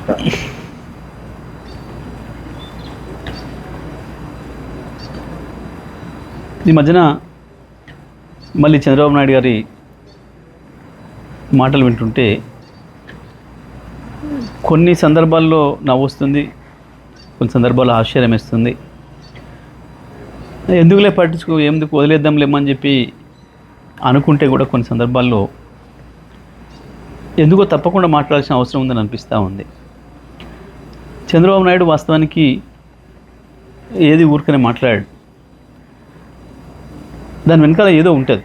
ఈ మధ్యన మళ్ళీ చంద్రబాబు నాయుడు గారి మాటలు వింటుంటే కొన్ని సందర్భాల్లో నవ్వొస్తుంది, కొన్ని సందర్భాల్లో ఆశ్చర్యం వేస్తుంది. ఎందుకులే ఎందుకు వదిలేద్దాంలేమని చెప్పి అనుకుంటే కూడా కొన్ని సందర్భాల్లో ఎందుకో తప్పకుండా మాట్లాడాల్సిన అవసరం ఉందని అనిపిస్తూ ఉంది. చంద్రబాబు నాయుడు వాస్తవానికి ఏది ఊరికనే మాట్లాడాడు, దాని వెనకాల ఏదో ఉంటుంది.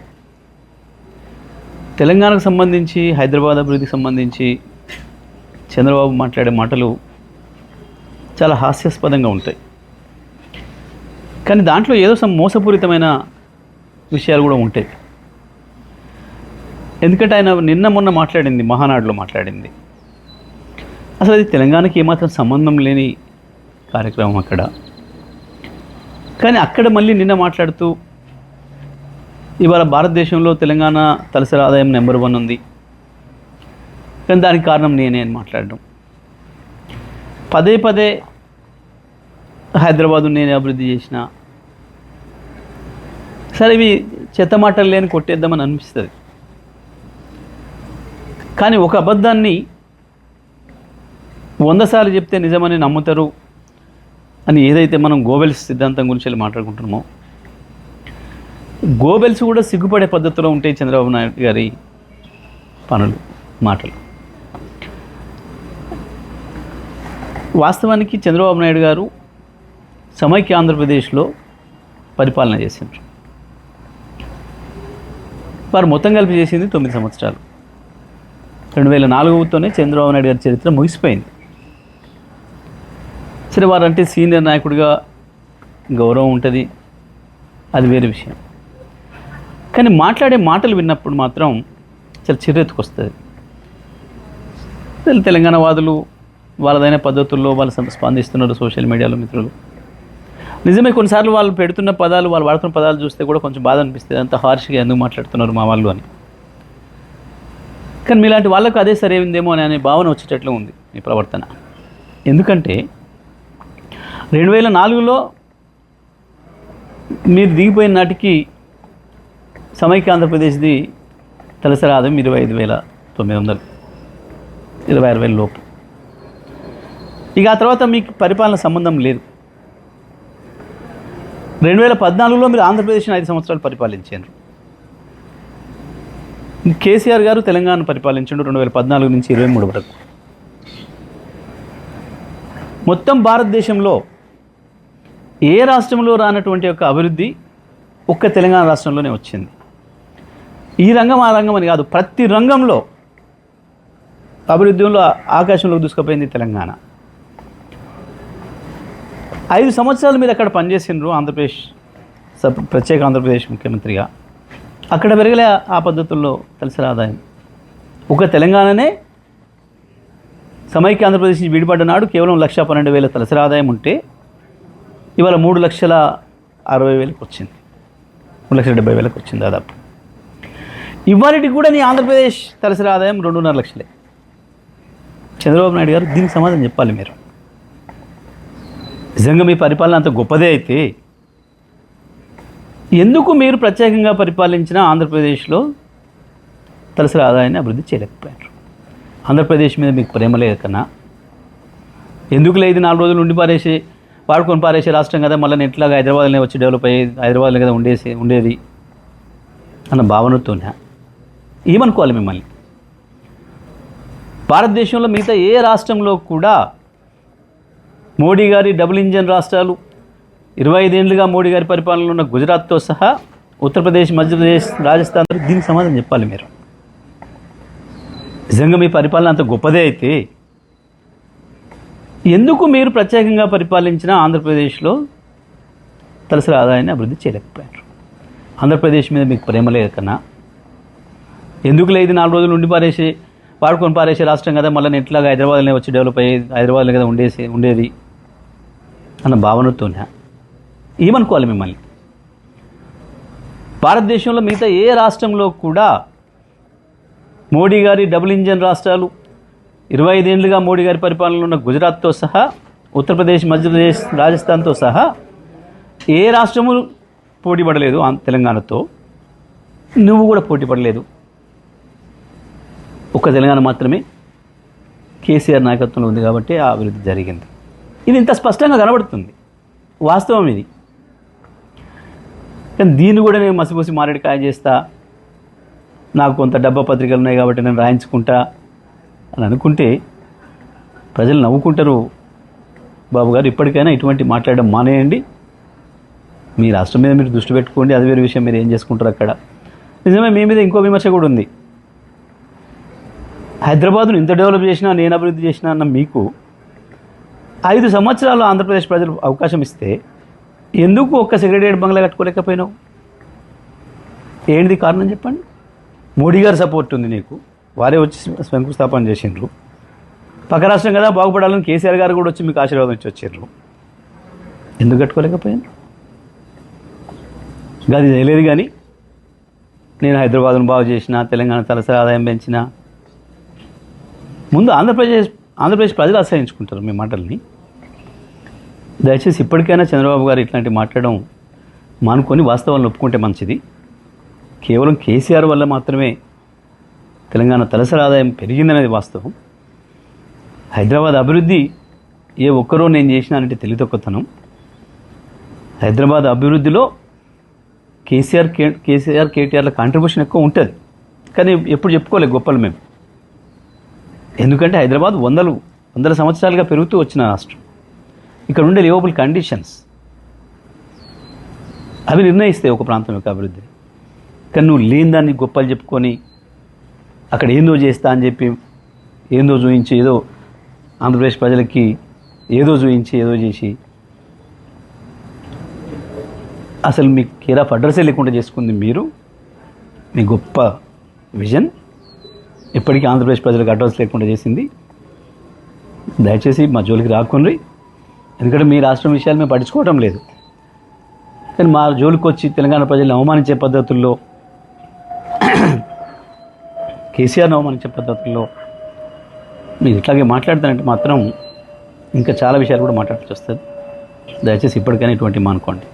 తెలంగాణకు సంబంధించి, హైదరాబాద్ అభివృద్ధికి సంబంధించి చంద్రబాబు మాట్లాడే మాటలు చాలా హాస్యాస్పదంగా ఉంటాయి. కానీ దాంట్లో ఏదో మోసపూరితమైన విషయాలు కూడా ఉంటాయి. ఎందుకంటే ఆయన నిన్న మొన్న మాట్లాడింది, మహానాడులో మాట్లాడింది, అసలు అది తెలంగాణకి ఏమాత్రం సంబంధం లేని కార్యక్రమం అక్కడ. కానీ అక్కడ మళ్ళీ నిన్న మాట్లాడుతూ ఇవాళ భారతదేశంలో తెలంగాణ తలసరి ఆదాయం నెంబర్ 1 ఉంది, కానీ దానికి కారణం నేనే అని మాట్లాడడం. పదే పదే హైదరాబాదు నేనే అభివృద్ధి చేసిన. సరే, ఇవి చెత్త మాటలు లేని కొట్టేద్దామని అనిపిస్తుంది. కానీ ఒక అబద్ధాన్ని 100 సార్లు చెప్తే నిజమని నమ్ముతారు అని ఏదైతే మనం గోబెల్స్ సిద్ధాంతం గురించి మాట్లాడుకుంటున్నామో, గోబెల్స్ కూడా సిగ్గుపడే పద్ధతిలో ఉంటాయి చంద్రబాబు నాయుడు గారి పనులు, మాటలు. వాస్తవానికి చంద్రబాబు నాయుడు గారు సమైక్య ఆంధ్రప్రదేశ్లో పరిపాలన చేసిండ్రు. వారు మొత్తం కలిపి చేసింది 9 సంవత్సరాలు. 2004తోనే చంద్రబాబు నాయుడు గారి చరిత్ర ముగిసిపోయింది. సరే, వారంటే సీనియర్ నాయకుడిగా గౌరవం ఉంటుంది, అది వేరే విషయం. కానీ మాట్లాడే మాటలు విన్నప్పుడు మాత్రం చాలా చిరెత్తుకొస్తుంది. తెలంగాణ వాదులు వాళ్ళదైన పద్ధతుల్లో వాళ్ళు స్పందిస్తున్నారు సోషల్ మీడియాలో. మిత్రులు, నిజమే, కొన్నిసార్లు వాళ్ళు పెడుతున్న పదాలు, వాళ్ళు వాడుతున్న పదాలు చూస్తే కూడా కొంచెం బాధ అనిపిస్తుంది. అంత హార్ష్గా ఎందుకు మాట్లాడుతున్నారు మా వాళ్ళు అని. కానీ మీలాంటి వాళ్ళకు అదే సరైందేమో అనే భావన వచ్చేటట్లు ఉంది మీ ప్రవర్తన. ఎందుకంటే 2004లో మీరు దిగిపోయిన నాటికి సమైక్య ఆంధ్రప్రదేశ్ది తలసరి ఆదాయం 25,900, 26,000 లోపు. ఇక ఆ తర్వాత మీకు పరిపాలన సంబంధం లేదు. 2014లో మీరు ఆంధ్రప్రదేశ్ని 5 సంవత్సరాలు పరిపాలించారు. కేసీఆర్ గారు తెలంగాణ పరిపాలించాడు 2014 నుంచి 23 వరకు. మొత్తం భారతదేశంలో ఏ రాష్ట్రంలో రానటువంటి ఒక అభివృద్ధి ఒక్క తెలంగాణ రాష్ట్రంలోనే వచ్చింది. ఈ రంగం ఆ రంగం అని కాదు, ప్రతి రంగంలో అభివృద్ధిలో ఆకాశంలోకి దూసుకుపోయింది తెలంగాణ. 5 సంవత్సరాలు మీరు అక్కడ పనిచేసినారు ఆంధ్రప్రదేశ్ ప్రత్యేక ఆంధ్రప్రదేశ్ ముఖ్యమంత్రిగా. అక్కడ పెరగలే ఆ పద్ధతుల్లో తలసరి ఆదాయం. ఒక తెలంగాణనే సమైక్య ఆంధ్రప్రదేశ్ నుంచి విడిపడ్డ నాడు కేవలం 1,12,000 తలసరి ఆదాయం ఉంటే ఇవాళ 3,60,000 వచ్చింది, 3,70,000 వచ్చింది దాదాపు. ఇవాళకి కూడా నీ ఆంధ్రప్రదేశ్ తలసరి ఆదాయం 2.5 లక్షలే. చంద్రబాబు నాయుడు గారు దీనికి సమాధానం చెప్పాలి. మీరు నిజంగా మీ పరిపాలన అంత గొప్పదే అయితే ఎందుకు మీరు ప్రత్యేకంగా పరిపాలించిన ఆంధ్రప్రదేశ్లో తలసరి ఆదాయాన్ని అభివృద్ధి చేయలేకపోయారు? ఆంధ్రప్రదేశ్ మీద మీకు ప్రేమ లేదు కన్నా ఎందుకు లేదు? 4 రోజులు ఉండి వాడుకొని పారేసే రాష్ట్రం కదా, మళ్ళీ ఎట్లాగా హైదరాబాద్లోనే వచ్చి డెవలప్ అయ్యి హైదరాబాద్లో కదా ఉండేది అన్న భావనతోనే ఏమనుకోవాలి మిమ్మల్ని? భారతదేశంలో మిగతా ఏ రాష్ట్రంలో కూడా మోడీ గారి డబుల్ ఇంజన్ రాష్ట్రాలు 25 ఏళ్ళుగా మోడీ గారి పరిపాలనలో ఉన్న గుజరాత్తో సహా ఉత్తరప్రదేశ్, మధ్యప్రదేశ్, రాజస్థాన్ దీనికి సమాధానం చెప్పాలి మీరు. నిజంగా మీ పరిపాలన అంత గొప్పదే అయితే ఎందుకు మీరు ప్రత్యేకంగా పరిపాలించిన ఆంధ్రప్రదేశ్లో తలసరి ఆదాయాన్ని అభివృద్ధి చేయలేకపోయారు? ఆంధ్రప్రదేశ్ మీద మీకు ప్రేమ లేదు కన్నా ఎందుకు లేదు? 4 రోజులు ఉండి వాడుకొని పారేసే రాష్ట్రం కదా, మళ్ళీ ఎట్లాగా హైదరాబాద్లోనే వచ్చి డెవలప్ అయ్యి హైదరాబాద్లో కదా ఉండేది అన్న భావనతోనే ఏమనుకోవాలి మిమ్మల్ని? భారతదేశంలో మిగతా ఏ రాష్ట్రంలో కూడా మోడీ గారి డబుల్ ఇంజన్ రాష్ట్రాలు 25 ఏళ్ళుగా మోడీ గారి పరిపాలనలో ఉన్న గుజరాత్తో సహా, ఉత్తరప్రదేశ్, మధ్యప్రదేశ్, రాజస్థాన్తో సహా ఏ రాష్ట్రము పోటీ పడలేదు తెలంగాణతో. నువ్వు కూడా పోటీ పడలేదు. ఒక్క తెలంగాణ మాత్రమే కేసీఆర్ నాయకత్వంలో ఉంది కాబట్టి ఆ అభివృద్ధి జరిగింది. ఇది ఇంత స్పష్టంగా కనబడుతుంది, వాస్తవం ఇది. కానీ దీన్ని కూడా నేను మసిపూసి మారేడుకాయ చేస్తా, నాకు కొంత డబ్బా పత్రికలు ఉన్నాయి కాబట్టి నేను రాయించుకుంటా అని అనుకుంటే ప్రజలు నవ్వుకుంటారు. బాబు గారు, ఇప్పటికైనా ఇటువంటి మాట్లాడడం మానేయండి. మీ రాష్ట్రం మీద మీరు దృష్టి పెట్టుకోండి, అది వేరే విషయం. మీరు ఏం చేసుకుంటారు అక్కడ. నిజమే, మీ మీద ఇంకో విమర్శ కూడా ఉంది. హైదరాబాద్ను ఇంత డెవలప్ చేసినా, నేను అభివృద్ధి చేసినా అన్న మీకు 5 సంవత్సరాలు ఆంధ్రప్రదేశ్ ప్రజలు అవకాశం ఇస్తే ఎందుకు ఒక్క సెక్రటేరియట్ బంగ్లా కట్టుకోలేకపోయినావు? ఏంటిది కారణం చెప్పండి. మోడీ గారి సపోర్ట్ ఉంది నీకు, వారే వచ్చి శంకుస్థాపన చేసిండ్రు. పక్క రాష్ట్రం కదా బాగుపడాలని కేసీఆర్ గారు కూడా వచ్చి మీకు ఆశీర్వాదం ఇచ్చి వచ్చిండ్రు. ఎందుకు కట్టుకోలేకపోయాను? అది తెలియదు. కానీ నేను హైదరాబాద్ను బాగు చేసిన, తెలంగాణ తలసరి ఆదాయం పెంచిన, ముందు ఆంధ్రప్రదేశ్ ప్రజలు ఆశ్రయించుకుంటారు మీ మాటల్ని. దయచేసి ఇప్పటికైనా చంద్రబాబు గారు ఇట్లాంటి మాట్లాడడం మానుకొని వాస్తవాలను ఒప్పుకుంటే మంచిది. కేవలం కేసీఆర్ వల్ల మాత్రమే తెలంగాణ తలసరి ఆదాయం పెరిగిందనేది వాస్తవం. హైదరాబాద్ అభివృద్ధి ఏ ఒక్కరో నేను చేసినానంటే తెలివితక్కువతనం. హైదరాబాద్ అభివృద్ధిలో కేసీఆర్ కేటీఆర్ల కాంట్రిబ్యూషన్ ఎక్కువ ఉంటుంది. కానీ ఎప్పుడు చెప్పుకోలేదు గొప్పలు మేము. ఎందుకంటే హైదరాబాద్ వందల సంవత్సరాలుగా పెరుగుతూ వచ్చిన రాష్ట్రం. ఇక్కడ ఉండే లివబుల్ కండిషన్స్ అవి నిర్ణయిస్తాయి ఒక ప్రాంతం యొక్క అభివృద్ధిని. కానీ నువ్వు లేని దాన్ని గొప్పలు చెప్పుకొని అక్కడ ఏందో చేస్తా అని చెప్పి ఏందో చూయించి, ఏదో ఆంధ్రప్రదేశ్ ప్రజలకి ఏదో చూయించి ఏదో చేసి అసలు మీ కేర్ ఆఫ్ అడ్రస్సే లేకుండా చేసుకుంది మీరు. మీ గొప్ప విజన్ ఇప్పటికీ ఆంధ్రప్రదేశ్ ప్రజలకు అడ్రస్ లేకుండా చేసింది. దయచేసి మా జోలికి రాకుండ్రి. ఎందుకంటే మీ రాష్ట్రం విషయాలు మేము పట్టించుకోవటం లేదు. కానీ మా జోలికి వచ్చి తెలంగాణ ప్రజలను అవమానించే పద్ధతుల్లో, కేసీఆర్ను అవమానించే పద్ధతుల్లో మీరు ఇట్లాగే మాట్లాడతానంటే మాత్రం ఇంకా చాలా విషయాలు కూడా మాట్లాడాల్సి వస్తుంది. దయచేసి ఇప్పటికైనా ఇటువంటి మానుకోండి.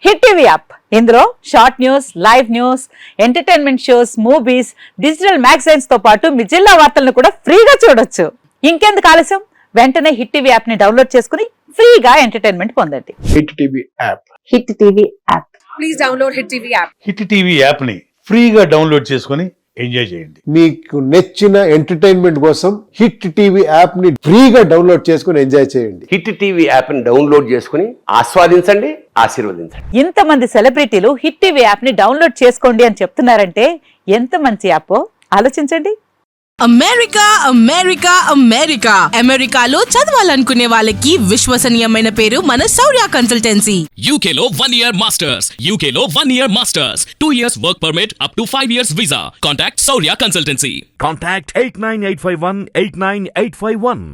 హిట్ టీవీ యాప్, ఇందులో short news, live news, entertainment shows, movies, digital magazines తో పాటు మీ జిల్లా వార్తలను కూడా ఫ్రీగా చూడొచ్చు. ఇంకెందుకు ఆలస్యం, వెంటనే హిట్ టీవీ యాప్ ని డౌన్లోడ్ చేసుకుని ఫ్రీగా ఎంటర్టైన్మెంట్ పొందండి. Hit TV app, hit TV app, please download hit TV app. Hit TV app ని ఫ్రీగా డౌన్లోడ్ చేసుకుని ఎంజాయ్ చేయండి. మీకు నచ్చిన ఎంటర్టైన్మెంట్ కోసం హిట్ టీవీ యాప్ ని ఫ్రీగా డౌన్లోడ్ చేసుకుని ఎంజాయ్ చేయండి. హిట్ టీవీ యాప్ ని డౌన్లోడ్ చేసుకుని ఆస్వాదించండి, ఆశీర్వదించండి. ఇంతమంది సెలబ్రిటీలు హిట్ టీవీ యాప్ ని డౌన్లోడ్ చేసుకోండి అని చెప్తున్నారంటే ఎంత మంచి యాప్ ఆలోచించండి. అమెరికా అమెరికా అమెరికా అమెరికాలో చదవాలనుకునే వాళ్ళకి విశ్వసనీయమైన పేరు మన శౌర్య కన్సల్టెన్సీ. UK లో 1 year masters, UK లో 1 year masters, 2 years work permit up to 5 years visa. Contact Saurya Consultancy. Contact 89851 89851.